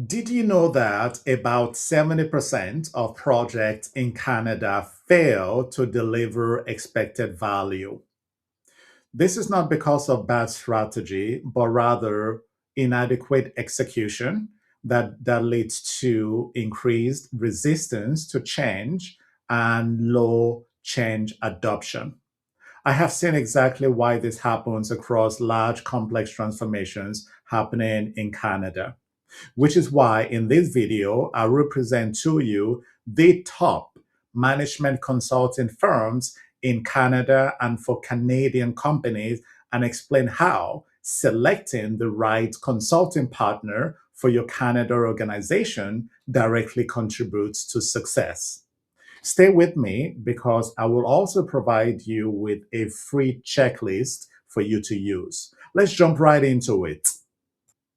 Did you know that about 70% of projects in Canada fail to deliver expected value? This is not because of bad strategy, but rather inadequate execution that leads to increased resistance to change and low change adoption. I have seen exactly why this happens across large complex transformations happening in Canada, which is why in this video, I represent to you the top management consulting firms in Canada and for Canadian companies and explain how selecting the right consulting partner for your Canada organization directly contributes to success. Stay with me because I will also provide you with a free checklist for you to use. Let's jump right into it.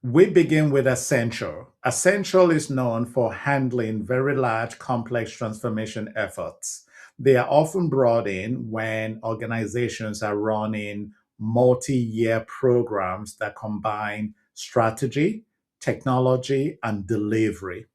We begin with Essential. Essential is known for handling very large, complex transformation efforts. They are often brought in when organizations are running multi year programs that combine strategy, technology, and delivery.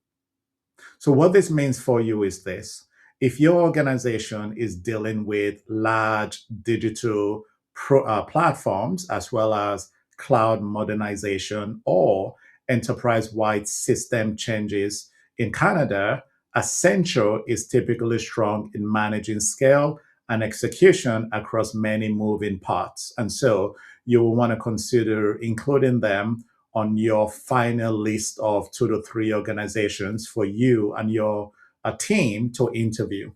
So, what this means for you is this: if your organization is dealing with large digital platforms, as well as cloud modernization or enterprise wide system changes in Canada, Accenture is typically strong in managing scale and execution across many moving parts. And so you will want to consider including them on your final list of 2 to 3 organizations for you and your team to interview.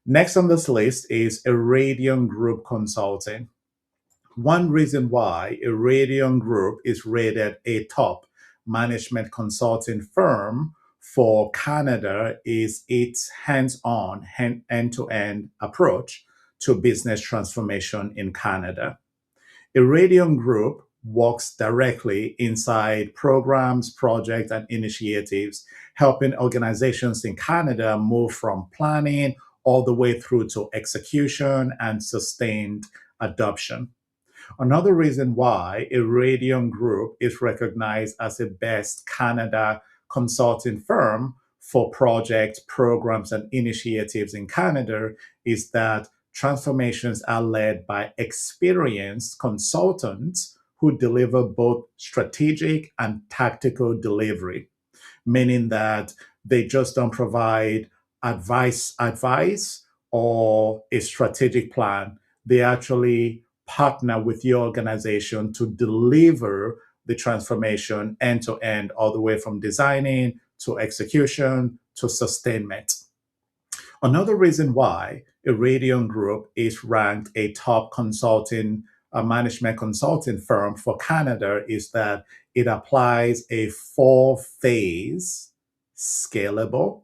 Next on this list is Iridium Group Consulting. One reason why Iridium Group is rated a top management consulting firm for Canada is its hands-on, end-to-end approach to business transformation in Canada. Iridium Group works directly inside programs, projects, and initiatives, helping organizations in Canada move from planning all the way through to execution and sustained adoption. Another reason why Iridium Group is recognized as the best Canada consulting firm for projects, programs, and initiatives in Canada is that transformations are led by experienced consultants who deliver both strategic and tactical delivery, meaning that they just don't provide advice or a strategic plan. They actually partner with your organization to deliver the transformation end to end, all the way from designing to execution to sustainment. Another reason why Iridium Group is ranked a top management consulting firm for Canada is that it applies a 4-phase scalable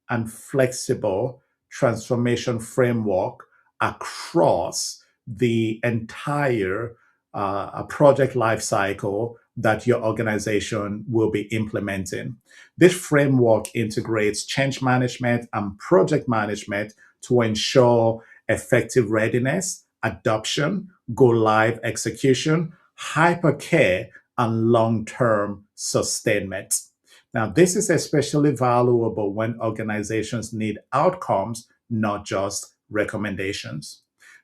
and flexible transformation framework across the entire project lifecycle that your organization will be implementing. This framework integrates change management and project management to ensure effective readiness, adoption, go live execution, hypercare, and long term sustainment. Now, this is especially valuable when organizations need outcomes, not just recommendations.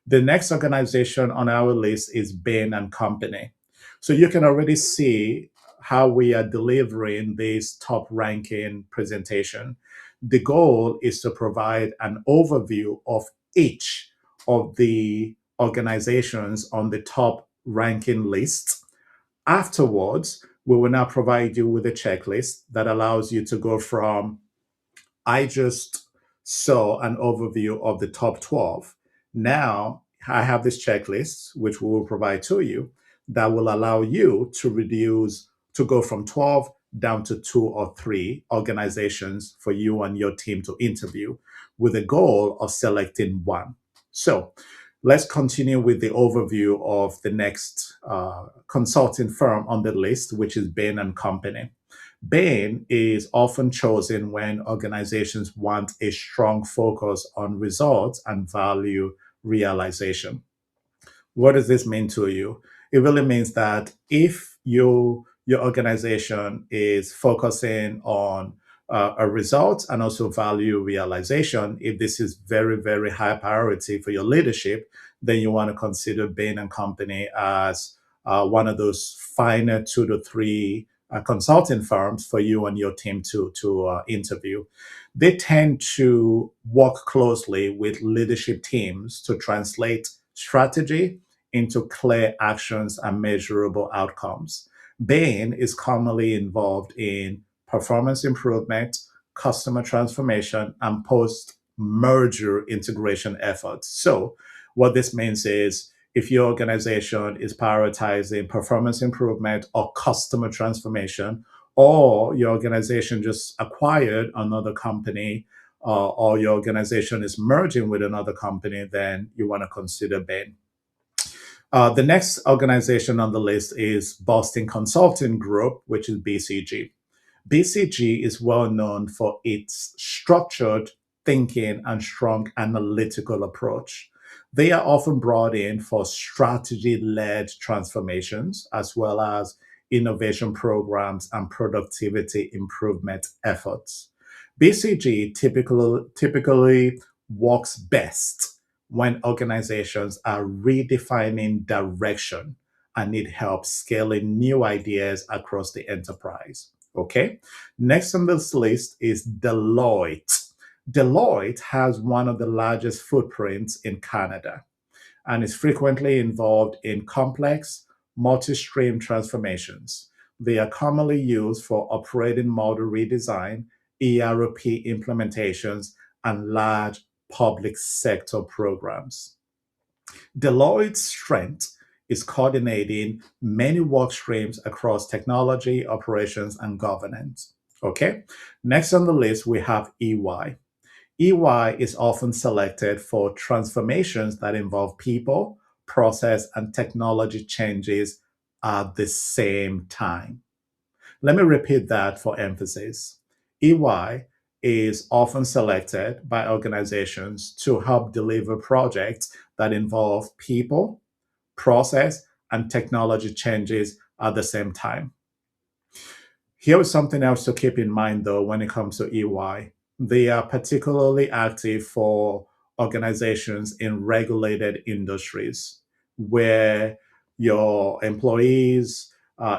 The next organization on our list is Bain and Company. So you can already see how we are delivering this top ranking presentation. The goal is to provide an overview of each of the organizations on the top ranking list. Afterwards, we will now provide you with a checklist that allows you to go from I just saw an overview of the top 12. Now I have this checklist, which we will provide to you, that will allow you to go from 12 down to 2 or 3 organizations for you and your team to interview with a goal of selecting one. So let's continue with the overview of the next consulting firm on the list, which is Bain and Company. Bain is often chosen when organizations want a strong focus on results and value realization. What does this mean to you? It really means that if you your organization is focusing on a result and also value realization, if this is very, very high priority for your leadership, then you want to consider Bain and Company as one of those finer 2 to 3 consulting firms for you and your team to interview. They tend to work closely with leadership teams to translate strategy into clear actions and measurable outcomes. Bain is commonly involved in performance improvement, customer transformation, and post merger integration efforts. So, what this means is if your organization is prioritizing performance improvement or customer transformation, or your organization just acquired another company, or your organization is merging with another company, then you want to consider Bain. The next organization on the list is Boston Consulting Group, which is BCG. BCG is well known for its structured thinking and strong analytical approach. They are often brought in for strategy led transformations as well as innovation programs and productivity improvement efforts. BCG typically works best when organizations are redefining direction and need help scaling new ideas across the enterprise. Okay. Next on this list is Deloitte. Deloitte has one of the largest footprints in Canada and is frequently involved in complex, multi stream transformations. They are commonly used for operating model redesign, ERP implementations, and large public sector programs. Deloitte's strength is coordinating many work streams across technology, operations, and governance. Okay. Next on the list, we have EY. EY is often selected for transformations that involve people, process, and technology changes at the same time. Let me repeat that for emphasis. EY is often selected by organizations to help deliver projects that involve people, process, and technology changes at the same time. Here is something else to keep in mind, though, when it comes to EY. They are particularly active for organizations in regulated industries where your employees'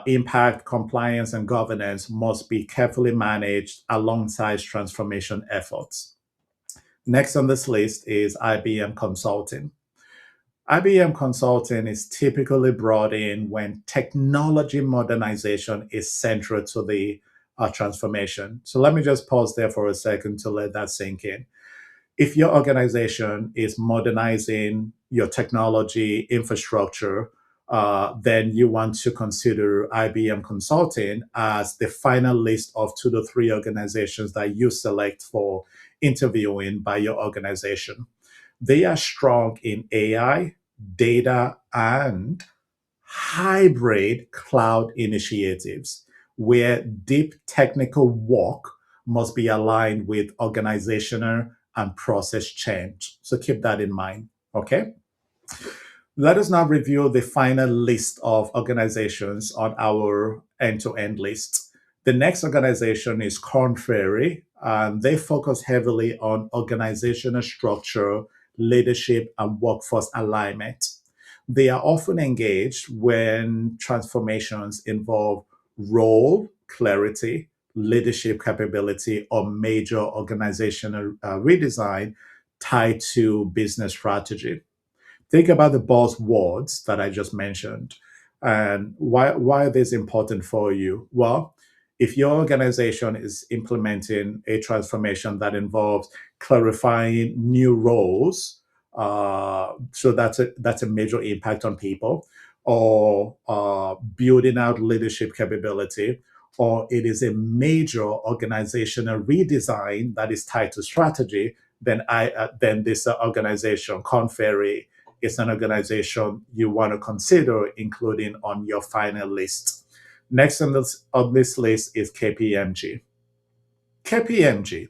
impact, compliance, and governance must be carefully managed alongside transformation efforts. Next on this list is IBM Consulting. IBM Consulting is typically brought in when technology modernization is central to the transformation. So let me just pause there for a second to let that sink in. If your organization is modernizing your technology infrastructure, then you want to consider IBM Consulting as the final list of 2 to 3 organizations that you select for interviewing by your organization. They are strong in AI, data, and hybrid cloud initiatives where deep technical work must be aligned with organizational and process change. So keep that in mind. Okay. Let us now review the final list of organizations on our end to end list. The next organization is Korn Ferry, and they focus heavily on organizational structure, leadership, and workforce alignment. They are often engaged when transformations involve role clarity, leadership capability, or major organizational redesign tied to business strategy. Think about the buzzwords that I just mentioned and why are these important for you? Well, if your organization is implementing a transformation that involves clarifying new roles, so that's a major impact on people, or building out leadership capability, or it is a major organizational redesign that is tied to strategy, then this organization, Conferry, is an organization you want to consider including on your final list. Next on this list is KPMG. KPMG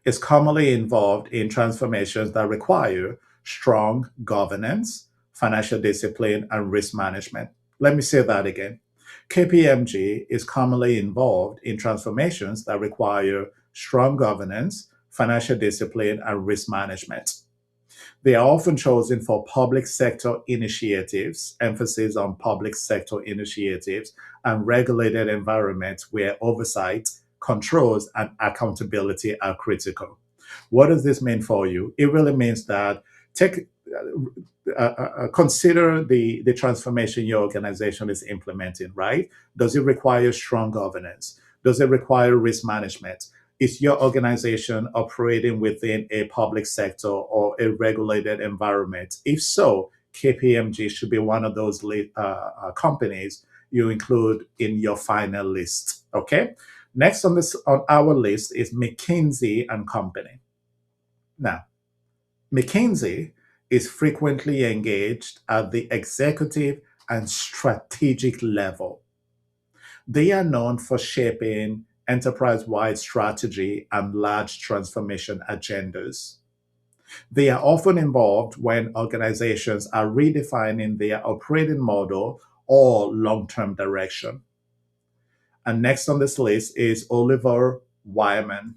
is commonly involved in transformations that require strong governance, financial discipline, and risk management. Let me say that again. KPMG is commonly involved in transformations that require strong governance, financial discipline, and risk management. They are often chosen for public sector initiatives, emphasis on public sector initiatives, and regulated environments where oversight, controls, and accountability are critical. What does this mean for you? It really means that take consider the transformation your organization is implementing, right? Does it require strong governance? Does it require risk management? Is your organization operating within a public sector or a regulated environment? If so, KPMG should be one of those companies you include in your final list. Okay. Next on our list is McKinsey and Company. Now, McKinsey is frequently engaged at the executive and strategic level. They are known for shaping enterprise wide strategy and large transformation agendas. They are often involved when organizations are redefining their operating model or long term direction. And next on this list is Oliver Wyman.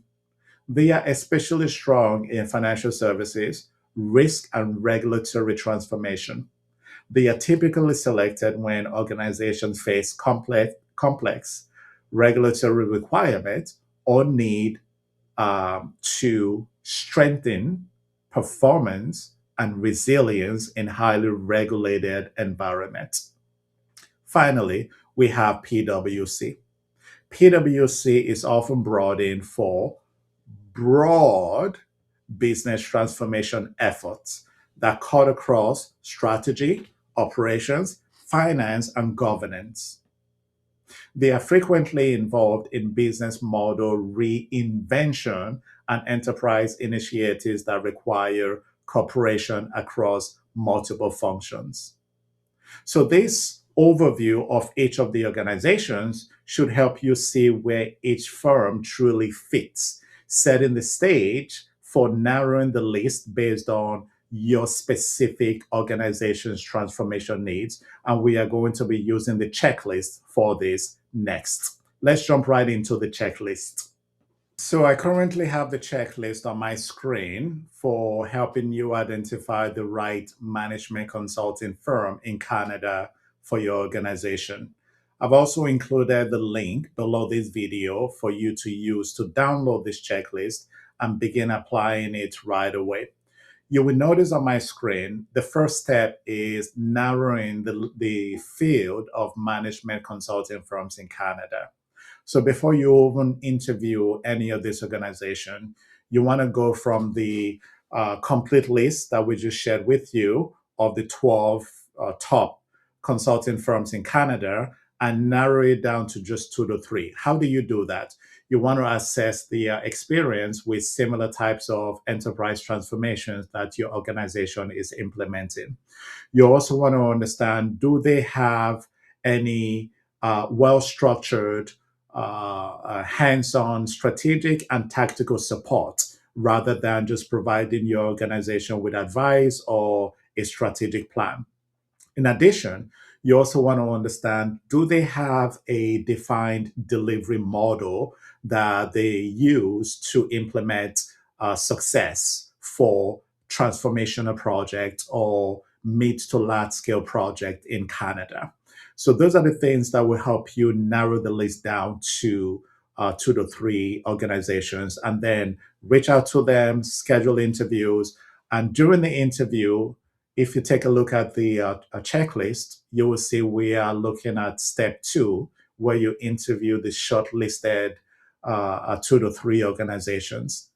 They are especially strong in financial services, risk, and regulatory transformation. They are typically selected when organizations face complex regulatory requirements or need to strengthen performance and resilience in highly regulated environments. Finally, we have PwC. PwC is often brought in for broad business transformation efforts that cut across strategy, operations, finance, and governance. They are frequently involved in business model reinvention and enterprise initiatives that require cooperation across multiple functions. So, this overview of each of the organizations should help you see where each firm truly fits, setting the stage for narrowing the list based on your specific organization's transformation needs. And we are going to be using the checklist for this next. Let's jump right into the checklist. So I currently have the checklist on my screen for helping you identify the right management consulting firm in Canada for your organization. I've also included the link below this video for you to use to download this checklist and begin applying it right away. You will notice on my screen, the first step is narrowing the field of management consulting firms in Canada. So before you even interview any of this organization, you want to go from the complete list that we just shared with you of the 12 top consulting firms in Canada and narrow it down to just 2 to 3. How do you do that? You want to assess the experience with similar types of enterprise transformations that your organization is implementing. You also want to understand, do they have any well structured, hands on strategic and tactical support rather than just providing your organization with advice or a strategic plan? In addition, you also want to understand, do they have a defined delivery model that they use to implement success for transformational projects or mid to large scale project in Canada? So those are the things that will help you narrow the list down to 2 to 3 organizations, and then reach out to them, schedule interviews, and during the interview, if you take a look at the checklist, you will see we are looking at step 2, where you interview the shortlisted 2 to 3 organizations.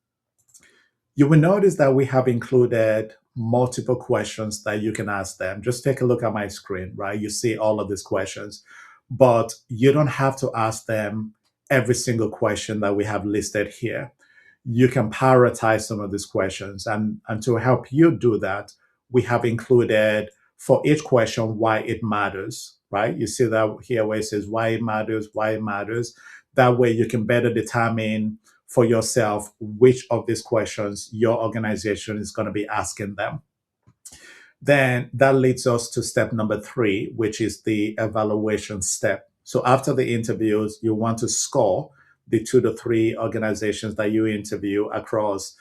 You will notice that we have included multiple questions that you can ask them. Just take a look at my screen, right? You see all of these questions, but you don't have to ask them every single question that we have listed here. You can prioritize some of these questions. And to help you do that, we have included for each question why it matters, right? You see that here where it says why it matters, why it matters. That way you can better determine for yourself which of these questions your organization is going to be asking them. Then that leads us to step number 3, which is the evaluation step. So after the interviews, you want to score the 2 to 3 organizations that you interview across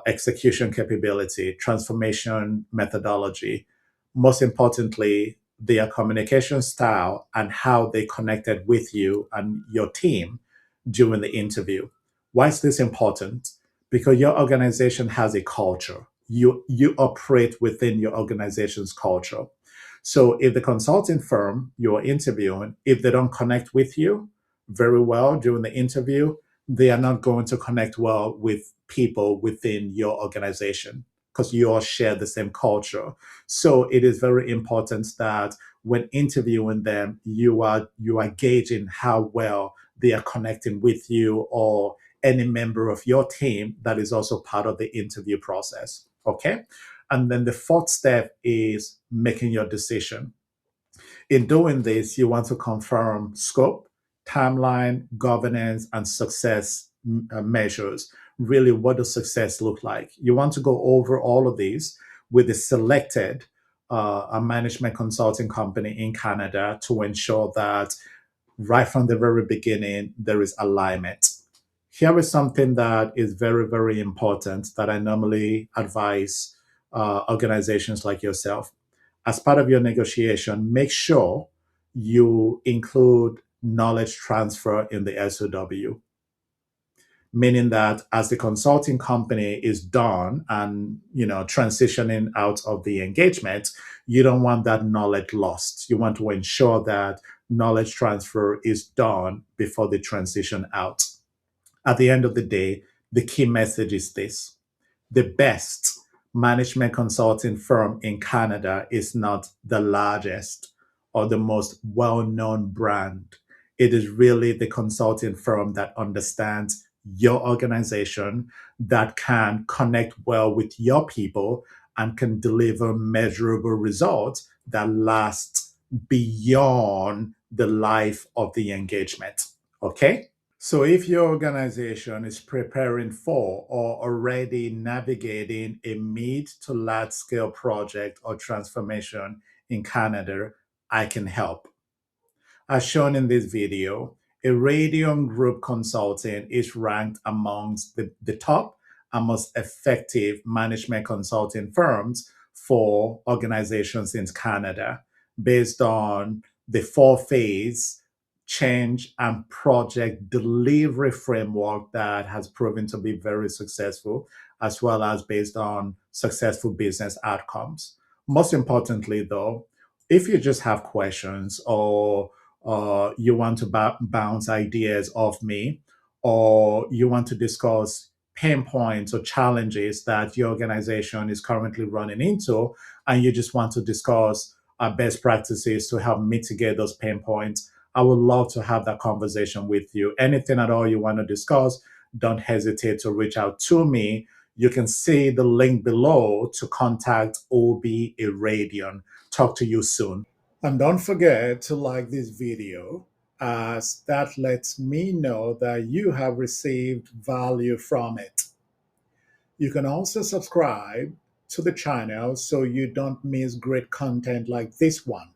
execution capability, transformation methodology, most importantly, their communication style and how they connected with you and your team during the interview. Why is this important? Because your organization has a culture. You operate within your organization's culture. So if the consulting firm you're interviewing, if they don't connect with you very well during the interview, they are not going to connect well with people within your organization because you all share the same culture. So it is very important that when interviewing them, you are gauging how well they are connecting with you or any member of your team that is also part of the interview process. Okay. And then the fourth step is making your decision. In doing this, you want to confirm scope, timeline, governance, and success measures. Really, what does success look like? You want to go over all of these with a selected a management consulting company in Canada to ensure that right from the very beginning, there is alignment. Here is something that is very, very important that I normally advise organizations like yourself. As part of your negotiation, make sure you include knowledge transfer in the SOW, meaning that as the consulting company is done and transitioning out of the engagement, you don't want that knowledge lost. You want to ensure that knowledge transfer is done before the transition out. At the end of the day, the key message is this: the best management consulting firm in Canada is not the largest or the most well known brand. It is really the consulting firm that understands your organization, that can connect well with your people, and can deliver measurable results that last beyond the life of the engagement. Okay? So, if your organization is preparing for or already navigating a mid to large scale project or transformation in Canada, I can help. As shown in this video, Iridium Group Consulting is ranked amongst the top and most effective management consulting firms for organizations in Canada based on the 4 phase change and project delivery framework that has proven to be very successful, as well as based on successful business outcomes. Most importantly, though, if you just have questions or you want to bounce ideas off me, or you want to discuss pain points or challenges that your organization is currently running into, and you just want to discuss best practices to help mitigate those pain points, I would love to have that conversation with you. Anything at all you want to discuss, don't hesitate to reach out to me. You can see the link below to contact OB Irradion. Talk to you soon. And don't forget to like this video, as that lets me know that you have received value from it. You can also subscribe to the channel so you don't miss great content like this one.